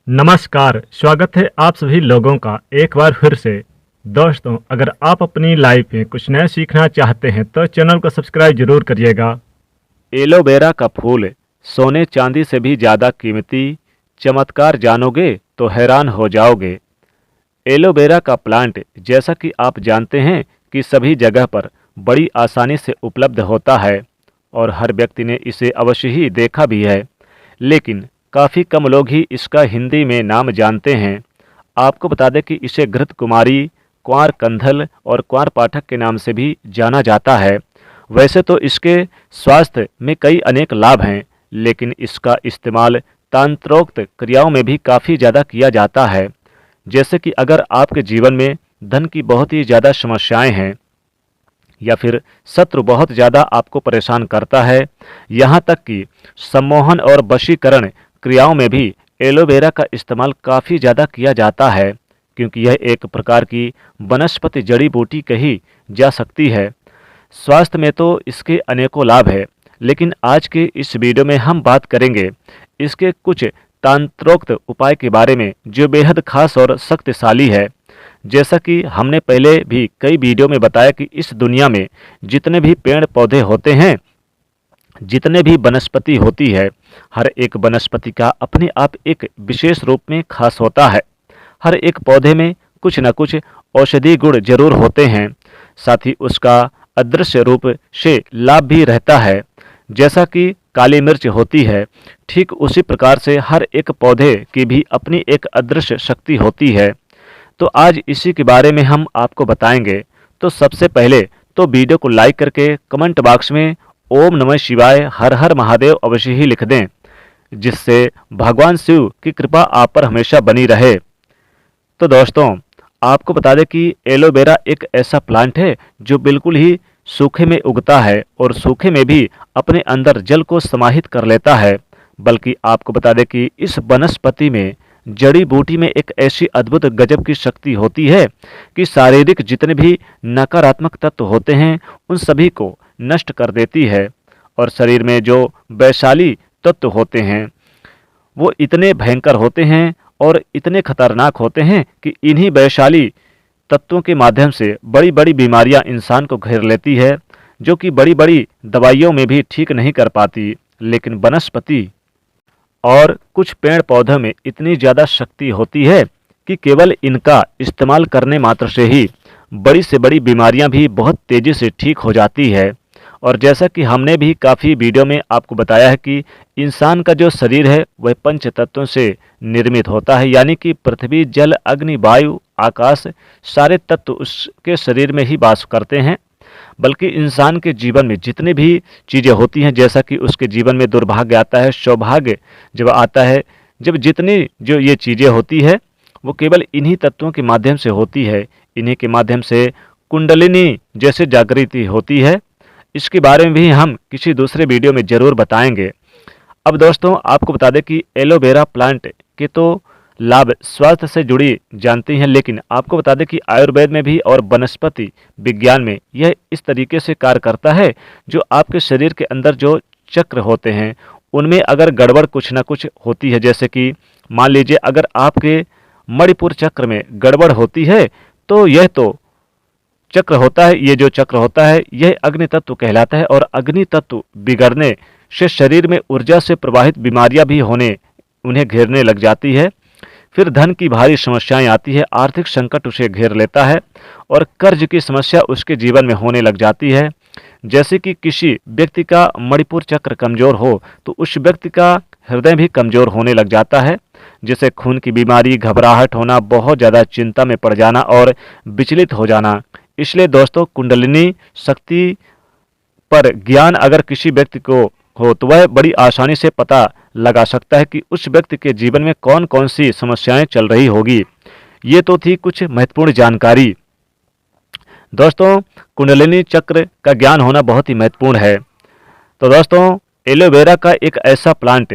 नमस्कार, स्वागत है आप सभी लोगों का एक बार फिर से। दोस्तों, अगर आप अपनी लाइफ में कुछ नया सीखना चाहते हैं तो चैनल को सब्सक्राइब जरूर करिएगा। एलोवेरा का फूल सोने चांदी से भी ज़्यादा कीमती, चमत्कार जानोगे तो हैरान हो जाओगे। एलोवेरा का प्लांट जैसा कि आप जानते हैं कि सभी जगह पर बड़ी आसानी से उपलब्ध होता है और हर व्यक्ति ने इसे अवश्य ही देखा भी है, लेकिन काफ़ी कम लोग ही इसका हिंदी में नाम जानते हैं। आपको बता दें कि इसे घृत कुमारी, क्वार कंधल और क्वार पाठक के नाम से भी जाना जाता है। वैसे तो इसके स्वास्थ्य में कई अनेक लाभ हैं, लेकिन इसका इस्तेमाल तंत्रोक्त क्रियाओं में भी काफ़ी ज़्यादा किया जाता है। जैसे कि अगर आपके जीवन में धन की बहुत ही ज़्यादा समस्याएं हैं या फिर शत्रु बहुत ज़्यादा आपको परेशान करता है, यहाँ तक कि सम्मोहन और वशीकरण क्रियाओं में भी एलोवेरा का इस्तेमाल काफ़ी ज़्यादा किया जाता है, क्योंकि यह एक प्रकार की वनस्पति जड़ी बूटी कही जा सकती है। स्वास्थ्य में तो इसके अनेकों लाभ है, लेकिन आज के इस वीडियो में हम बात करेंगे इसके कुछ तंत्रोक्त उपाय के बारे में जो बेहद खास और शक्तिशाली है। जैसा कि हमने पहले भी कई वीडियो में बताया कि इस दुनिया में जितने भी पेड़ पौधे होते हैं, जितने भी वनस्पति होती है, हर एक वनस्पति का अपने आप एक विशेष रूप में खास होता है। हर एक पौधे में कुछ न कुछ औषधि गुण जरूर होते हैं, साथ ही उसका अदृश्य रूप से लाभ भी रहता है। जैसा कि काली मिर्च होती है, ठीक उसी प्रकार से हर एक पौधे की भी अपनी एक अदृश्य शक्ति होती है। तो आज इसी के बारे में हम आपको बताएंगे। तो सबसे पहले तो वीडियो को लाइक करके कमेंट बॉक्स में ओम नमः शिवाय हर हर महादेव अवश्य ही लिख दें, जिससे भगवान शिव की कृपा आप पर हमेशा बनी रहे। तो दोस्तों, आपको बता दें कि एलोवेरा एक ऐसा प्लांट है जो बिल्कुल ही सूखे में उगता है और सूखे में भी अपने अंदर जल को समाहित कर लेता है। बल्कि आपको बता दें कि इस वनस्पति में जड़ी बूटी में एक ऐसी अद्भुत गजब की शक्ति होती है कि शारीरिक जितने भी नकारात्मक तत्व होते हैं उन सभी को नष्ट कर देती है, और शरीर में जो वैशाली तत्व होते हैं वो इतने भयंकर होते हैं और इतने खतरनाक होते हैं कि इन्हीं वैशाली तत्वों के माध्यम से बड़ी बड़ी बीमारियां इंसान को घेर लेती है, जो कि बड़ी बड़ी दवाइयों में भी ठीक नहीं कर पाती। लेकिन वनस्पति और कुछ पेड़ पौधों में इतनी ज़्यादा शक्ति होती है कि केवल इनका इस्तेमाल करने मात्र से ही बड़ी से बड़ी बीमारियां भी बहुत तेज़ी से ठीक हो जाती है। और जैसा कि हमने भी काफ़ी वीडियो में आपको बताया है कि इंसान का जो शरीर है वह पंच तत्वों से निर्मित होता है, यानी कि पृथ्वी, जल, अग्नि, वायु, आकाश, सारे तत्व उसके शरीर में ही वास करते हैं। बल्कि इंसान के जीवन में जितनी भी चीज़ें होती हैं, जैसा कि उसके जीवन में दुर्भाग्य आता है, सौभाग्य जब आता है, जब जितनी जो ये चीज़ें होती है वो केवल इन्हीं तत्वों के माध्यम से होती है। इन्हीं के माध्यम से कुंडलिनी जैसे जागृति होती है। इसके बारे में भी हम किसी दूसरे वीडियो में ज़रूर बताएंगे। अब दोस्तों, आपको बता दें कि एलोवेरा प्लांट के तो लाभ स्वास्थ्य से जुड़ी जानती हैं, लेकिन आपको बता दें कि आयुर्वेद में भी और वनस्पति विज्ञान में यह इस तरीके से कार्य करता है, जो आपके शरीर के अंदर जो चक्र होते हैं उनमें अगर गड़बड़ कुछ ना कुछ होती है, जैसे कि मान लीजिए अगर आपके मणिपुर चक्र में गड़बड़ होती है तो यह तो चक्र होता है, ये जो चक्र होता है यह अग्नि तत्व कहलाता है, और अग्नि तत्व बिगड़ने से शरीर में ऊर्जा से प्रवाहित बीमारियां भी होने उन्हें घेरने लग जाती है। फिर धन की भारी समस्याएं आती है, आर्थिक संकट उसे घेर लेता है और कर्ज की समस्या उसके जीवन में होने लग जाती है। जैसे कि किसी व्यक्ति का मणिपुर चक्र कमजोर हो तो उस व्यक्ति का हृदय भी कमजोर होने लग जाता है, जैसे खून की बीमारी, घबराहट होना, बहुत ज़्यादा चिंता में पड़ जाना और विचलित हो जाना। इसलिए दोस्तों, कुंडलिनी शक्ति पर ज्ञान अगर किसी व्यक्ति को हो तो वह बड़ी आसानी से पता लगा सकता है कि उस व्यक्ति के जीवन में कौन कौन सी समस्याएं चल रही होगी। ये तो थी कुछ महत्वपूर्ण जानकारी। दोस्तों, कुंडलिनी चक्र का ज्ञान होना बहुत ही महत्वपूर्ण है। तो दोस्तों, एलोवेरा का एक ऐसा प्लांट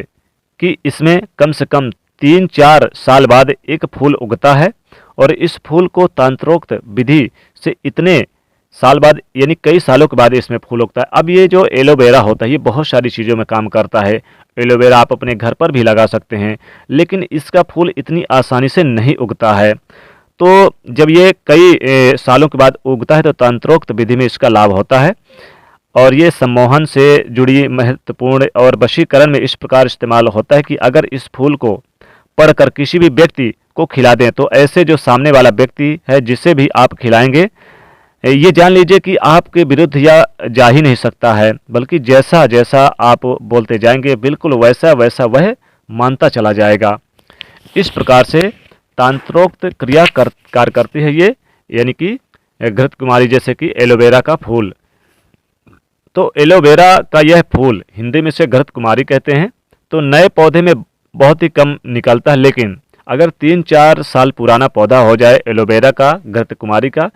कि इसमें कम से कम 3-4 साल बाद एक फूल उगता है, और इस फूल को तंत्रोक्त विधि से इतने साल बाद यानी कई सालों के बाद इसमें फूल उगता है। अब ये जो एलोवेरा होता है ये बहुत सारी चीज़ों में काम करता है। एलोवेरा आप अपने घर पर भी लगा सकते हैं, लेकिन इसका फूल इतनी आसानी से नहीं उगता है। तो जब ये कई सालों के बाद उगता है तो तंत्रोक्त विधि में इसका लाभ होता है, और ये सम्मोहन से जुड़ी महत्वपूर्ण और वशीकरण में इस प्रकार इस्तेमाल होता है कि अगर इस फूल को पढ़कर किसी भी व्यक्ति को खिला दें तो ऐसे जो सामने वाला व्यक्ति है जिसे भी आप खिलाएंगे, ये जान लीजिए कि आपके विरुद्ध या जा ही नहीं सकता है, बल्कि जैसा जैसा आप बोलते जाएंगे बिल्कुल वैसा वैसा वह मानता चला जाएगा। इस प्रकार से तंत्रोक्त क्रिया कार्य करती है ये, यानी कि घृत कुमारी जैसे कि एलोवेरा का फूल। तो एलोवेरा का यह फूल हिंदी में से घृत कुमारी कहते हैं। तो नए पौधे में बहुत ही कम निकलता है, लेकिन अगर 3-4 साल पुराना पौधा हो जाए एलोवेरा का, घृत कुमारी का,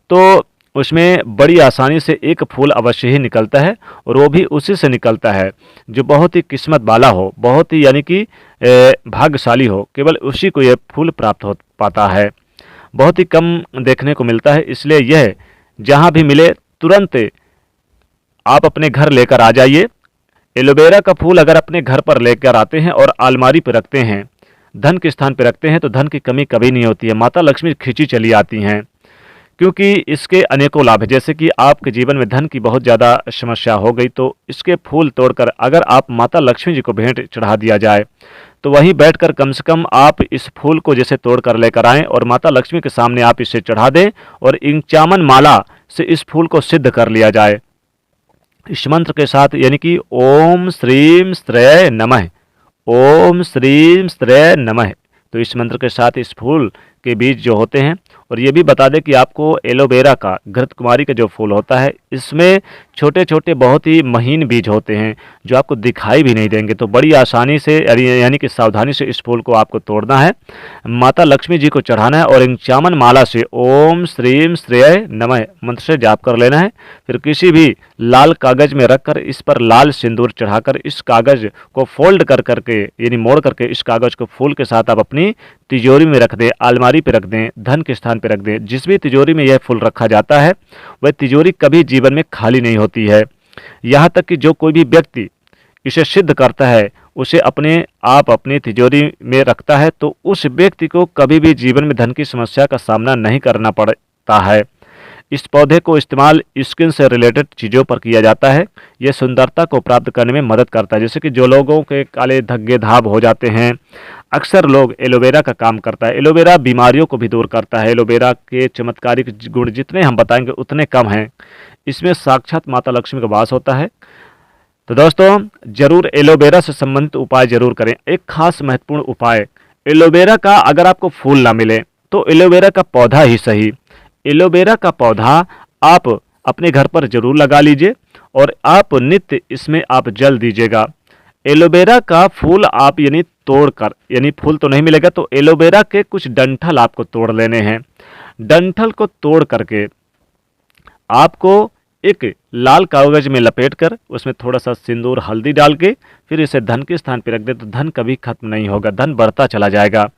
तो उसमें बड़ी आसानी से एक फूल अवश्य ही निकलता है, और वो भी उसी से निकलता है जो बहुत ही किस्मत वाला हो, बहुत ही यानी कि भाग्यशाली हो, केवल उसी को यह फूल प्राप्त हो पाता है। बहुत ही कम देखने को मिलता है, इसलिए यह जहाँ भी मिले तुरंत आप अपने घर लेकर आ जाइए। एलोवेरा का फूल अगर अपने घर पर लेकर आते हैं और अलमारी पर रखते हैं, धन के स्थान पर रखते हैं, तो धन की कमी कभी नहीं होती है, माता लक्ष्मी खींची चली आती हैं, क्योंकि इसके अनेकों लाभ है। जैसे कि आपके जीवन में धन की बहुत ज़्यादा समस्या हो गई, तो इसके फूल तोड़कर अगर आप माता लक्ष्मी जी को भेंट चढ़ा दिया जाए, तो वहीं बैठकर कम से कम आप इस फूल को जैसे तोड़ कर लेकर आएँ और माता लक्ष्मी के सामने आप इसे चढ़ा दें, और इंचामन माला से इस फूल को सिद्ध कर लिया जाए इस मंत्र के साथ, यानी कि ओम श्रीम स्त्रय नमः, ओम श्रीम स्त्रय नमः। तो इस मंत्र के साथ इस फूल के बीज जो होते हैं, और ये भी बता दें कि आपको एलोवेरा का, घृत कुमारी का जो फूल होता है, इसमें छोटे छोटे बहुत ही महीन बीज होते हैं जो आपको दिखाई भी नहीं देंगे। तो बड़ी आसानी से यानी कि सावधानी से इस फूल को आपको तोड़ना है, माता लक्ष्मी जी को चढ़ाना है, और इंचामन माला से ओम श्रीम श्रेय नमः मंत्र से जाप कर लेना है। फिर किसी भी लाल कागज में रखकर इस पर लाल सिंदूर चढ़ाकर इस कागज को फोल्ड कर करके यानी मोड़ करके इस कागज को फूल के साथ आप अपनी तिजोरी में रख दें, अलमारी पे रख दें, धन के स्थान पे रख दें। जिस भी तिजोरी में यह फूल रखा जाता है वह तिजोरी कभी जीवन में खाली नहीं होती है। यहाँ तक कि जो कोई भी व्यक्ति इसे सिद्ध करता है, उसे अपने आप अपनी तिजोरी में रखता है, तो उस व्यक्ति को कभी भी जीवन में धन की समस्या का सामना नहीं करना पड़ता है। इस पौधे को इस्तेमाल स्किन से रिलेटेड चीज़ों पर किया जाता है। यह सुंदरता को प्राप्त करने में मदद करता है, जैसे कि जो लोगों के काले धब्बे धाब हो जाते हैं, अक्सर लोग एलोवेरा का काम करता है। एलोवेरा बीमारियों को भी दूर करता है। एलोवेरा के चमत्कारिक गुण जितने हम बताएंगे उतने कम हैं। इसमें साक्षात माता लक्ष्मी का वास होता है। तो दोस्तों जरूर एलोवेरा से संबंधित उपाय जरूर करें। एक खास महत्वपूर्ण उपाय, एलोवेरा का अगर आपको फूल ना मिले तो एलोवेरा का पौधा ही सही, एलोवेरा का पौधा आप अपने घर पर जरूर लगा लीजिए, और आप नित्य इसमें आप जल दीजिएगा। एलोवेरा का फूल आप यानी तोड़कर, यानी फूल तो नहीं मिलेगा, तो एलोवेरा के कुछ डंठल आपको तोड़ लेने हैं। डंठल को तोड़ करके आपको एक लाल कागज में लपेटकर उसमें थोड़ा सा सिंदूर हल्दी डाल के फिर इसे धन के स्थान पर रख दे, तो धन कभी खत्म नहीं होगा, धन बढ़ता चला जाएगा।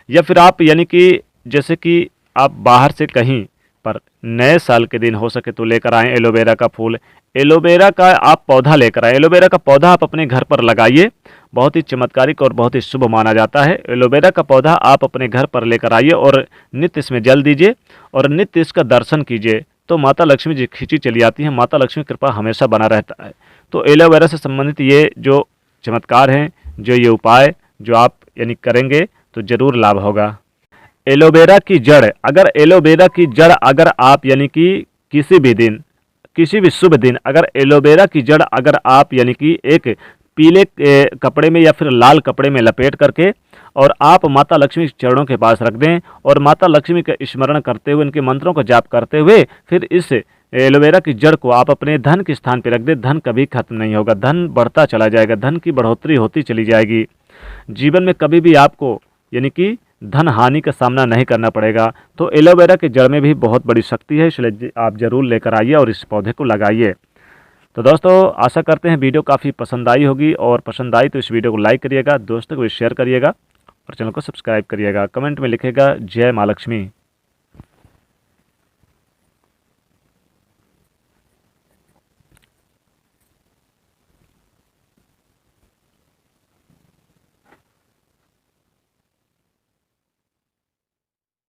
या फिर आप यानी कि जैसे कि आप बाहर से कहीं पर नए साल के दिन हो सके तो लेकर आएँ एलोवेरा का फूल। एलोवेरा का आप पौधा लेकर आए, एलोवेरा का पौधा आप अपने घर पर लगाइए, बहुत ही चमत्कारिक और बहुत ही शुभ माना जाता है। एलोवेरा का पौधा आप अपने घर पर लेकर आइए और नित्य इसमें जल दीजिए और नित्य इसका दर्शन कीजिए, तो माता लक्ष्मी जी खींची चली आती हैं। माता लक्ष्मी की कृपा हमेशा बना रहता है। तो एलोवेरा से संबंधित ये जो चमत्कार हैं, जो ये उपाय जो आप यानी करेंगे तो जरूर लाभ होगा। एलोवेरा की जड़, अगर एलोवेरा की जड़ अगर आप यानी कि किसी भी दिन, किसी भी शुभ दिन अगर एलोवेरा की जड़ अगर आप यानी कि एक पीले कपड़े में या फिर लाल कपड़े में लपेट करके और आप माता लक्ष्मी के चरणों के पास रख दें और माता लक्ष्मी का स्मरण करते हुए, उनके मंत्रों का जाप करते हुए फिर इस एलोवेरा की जड़ को आप अपने धन के स्थान पर रख दें, धन कभी खत्म नहीं होगा, धन बढ़ता चला जाएगा, धन की बढ़ोतरी होती चली जाएगी। जीवन में कभी भी आपको यानी कि धन हानि का सामना नहीं करना पड़ेगा। तो एलोवेरा के जड़ में भी बहुत बड़ी शक्ति है, इसलिए आप ज़रूर लेकर आइए और इस पौधे को लगाइए। तो दोस्तों आशा करते हैं वीडियो काफ़ी पसंद आई होगी, और पसंद आई तो इस वीडियो को लाइक करिएगा, दोस्तों को भी शेयर करिएगा और चैनल को सब्सक्राइब करिएगा। कमेंट में लिखिएगा जय माँ लक्ष्मी।